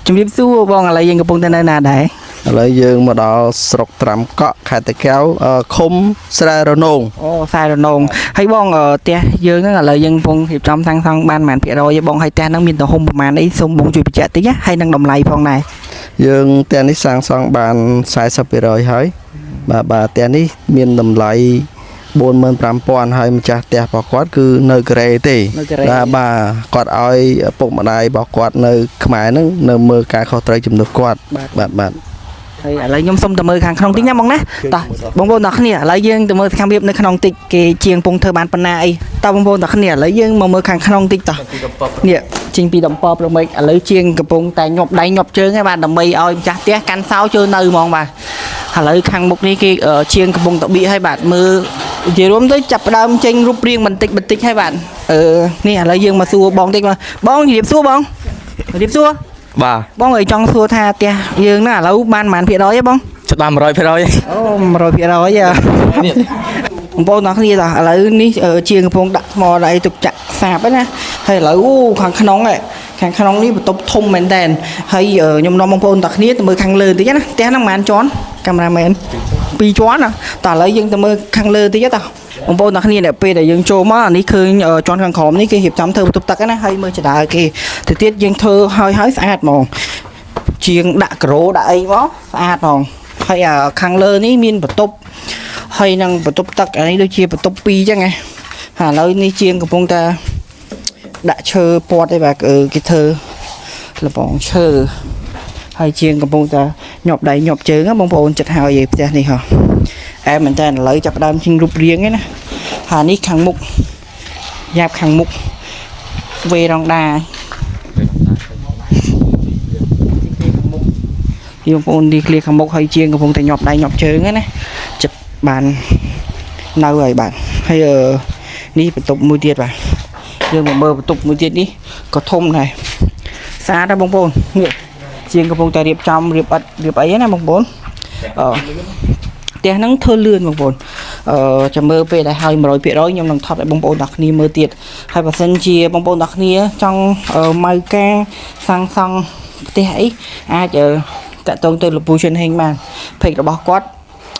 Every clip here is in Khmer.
ជំរាបសួរបងឥឡូវយើងកំពុងតែនៅណាដែរឥឡូវយើងមកដល់ស្រុកត្រាំកក់ខេត្តតាកែវឃុំស្រែរនងអូស្រែរនងហើយបងផ្ទះយើងហ្នឹងឥឡូវយើងកំពុងរៀបចំសាងសង់បានប៉ុន្មានភាគរយទេបងហើយផ្ទះហ្នឹងមានទំហំប្រហែលអីសូមបងជួយបញ្ជាក់តិចណាហើយនឹងតម្លៃផងដែរយើងផ្ទះនេះសាងសង់បាន40%ហើយបាទផ្ទះនេះមានតម្លៃ45,000ហើយម្ចាស់ផ្ទះរបស់គាត់គឺនៅកូរ៉េទេបាទគាត់ឲ្យពុកម្ដាយរបស់គាត់នៅខ្មែរហ្នឹងនៅមើលការខុសត្រូវជំនួសគាត់បាទហើយឥឡូវខ្ញុំសុំទៅមើលខាងក្នុងតិចណាបងណាតោះបងប្អូនទាំងគ្នាឥឡូវយើងទៅមើលខាងរបៀបនៅក្នុងតិចគេជាងពងធ្វើបានប៉ុណ្ណាអីតោះបងប្អូនទាំងគ្នាឥឡូវយើងមកមើលខាងក្នុងតិចតោះនេះចេញពីដំពបរំេចឥឡូវជាងកំពុងតែញាប់ដៃញាប់ជើងហើយបាទដើម្បីឲ្យម្ចាស់ផ្ទះកាន់សោជើនៅហ្មងបាទឥឡូវខាងមុខនេះគេជាងកំពុងតបៀហើយបាទមើលនិយាយរួមទៅចាប់ដើមចេញរូបរាងបន្តិចហើយបាទនេះឥឡូវយើងមកសួរបងតិចបងជម្រាបសួរបងជម្រាបសួរបាទបងចង់សួរថាផ្ទះយើងណាឥឡូវបានប៉ុន្មានភាគរយទេបងច្បាស់100%អូ100%បងប្អូនទាំងគ្នាតោះឥឡូវនេះជាងកំពុងដាក់ថ្មដៃទុកចាក់សាបហ្នឹងណាហើយឥឡូវខាងក្នុងនេះបន្ទប់ធំមែនតើហើយខ្ញុំនាំបងប្អូនទាំងគ្នាទៅមើលខាងលើតិចណាផ្ទះហ្នឹងប៉ុន្មានជាន់កាមេរ៉ាមែន2ជាន់ណាតោះឥឡូវយើងទៅមើលខាងលើតិចតោះបងប្អូនទាំងគ្នាពេលដែលយើងចូលមកអានេះឃើញជាន់ខាងក្រោមនេះគេរៀបចំធ្វើបន្ទប់ទឹកណាហើយមើលចដើគេទៅទៀតយើងធ្វើហើយស្អាតហ្មងជាងដាក់ក្រូដាក់អីមកស្អាតហ្មងហើយខាងលើនេះមានបន្ទប់ហើយនឹងបន្ទប់ទឹកអានេះដូចជាបន្ទប់2អញ្ចឹងណាឥឡូវនេះជាងកំពុងតែដាក់ឈើពាត់ឯបាទគេធ្វើលបងឈើហើយជាងកំពុងតែញាប់ដៃញាប់ជើងបងប្អូនចិត្តហើយឯផ្ទះនេះហ៎អែមែនតើឥឡូវចាប់ដើមជិញរូបរាងឯណាហើយនេះខាងមុខយ៉ាប់ខាងមុខវេរងដាបងប្អូននេះឃ្លៀខាងមុខហើយជាងកំពុងតែញាប់ដៃញាប់ជើងណាចិត្តបាននៅហើយបាទហើយនេះបន្ទប់មួយទៀតបាទយើងមកមើលបន្ទប់មួយទៀតនេះក៏ធំដែរស្អាតដែរបងប្អូននេះជាងកំពុងតែរៀបចំរៀបអិតរៀបអីណាបងប្អូនផ្ទះហ្នឹងធ្វើលឿនបងប្អូនចាំមើលពេលដែលហើយ100%ខ្ញុំនឹងថតឲ្យបងប្អូនទាំងគ្នាមើលទៀតហើយបើសិនជាបងប្អូនទាំងគ្នាចង់ម៉ៅការសាងសង់ផ្ទះអីអាចតាក់ទងទៅលោកពូឈុនហេងបានเพจរបស់គាត់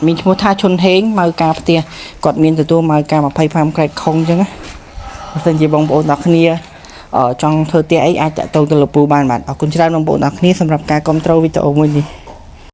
មានឈ្មោះថាឈុនហេងម៉ៅការផ្ទះគាត់មានទទួលម៉ៅការ25ក្រេតខុងអញ្ចឹងណាបើសិនជាបងប្អូនទាំងគ្នាចង់ធ្វើផ្ទះអីអាចតាក់ទងទៅលោកពូបានបាទអរគុណច្រើនបងប្អូនទាំងគ្នាសម្រាប់ការគាំទ្រវីដេអូមួយនេះ